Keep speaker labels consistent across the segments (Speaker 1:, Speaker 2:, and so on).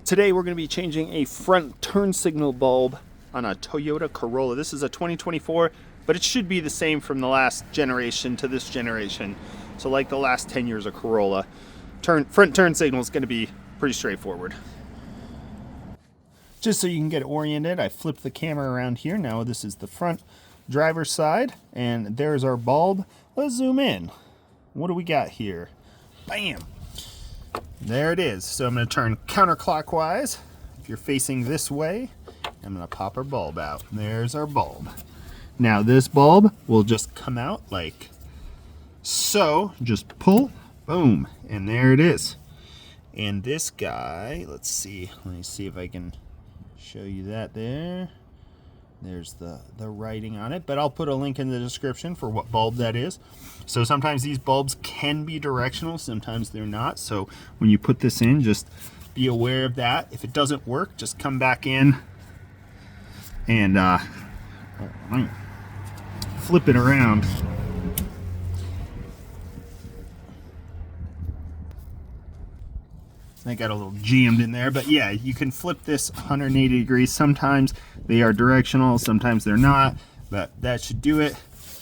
Speaker 1: Today we're going to be changing a front turn signal bulb on a Toyota Corolla. This is a 2024, but it should be the same from the last generation to this generation. So like the last 10 years of Corolla, front turn signal is going to be pretty straightforward. Just so you can get oriented, I flipped the camera around here. Now this is the front driver's side, and there's our bulb. Let's zoom in. What do we got here? Bam! There it is. So I'm going to turn counterclockwise. If you're facing this way, I'm going to pop our bulb out. There's our bulb. Now this bulb will just come out like so. Just pull, boom, and there it is. And this guy, let me see if I can show you that there. There's the writing on it, but I'll put a link in the description for what bulb that is. So sometimes these bulbs can be directional, sometimes they're not. So when you put this in, just be aware of that. If it doesn't work, just come back in and flip it around. I got a little jammed in there, but yeah, you can flip this 180 degrees. Sometimes they are directional, sometimes they're not, but that should do it.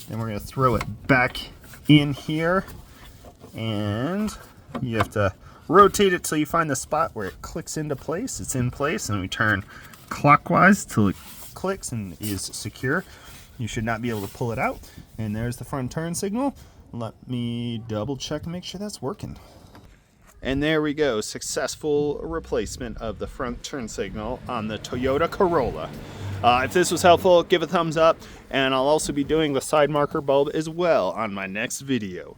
Speaker 1: Then we're going to throw it back in here, and you have to rotate it till you find the spot where it clicks into place. It's in place, and we turn clockwise till it clicks and is secure. You should not be able to pull it out. And there's the front turn signal. Let me double check and make sure that's working. And there we go, successful replacement of the front turn signal on the Toyota Corolla. If this was helpful, give a thumbs up, and I'll also be doing the side marker bulb as well on my next video.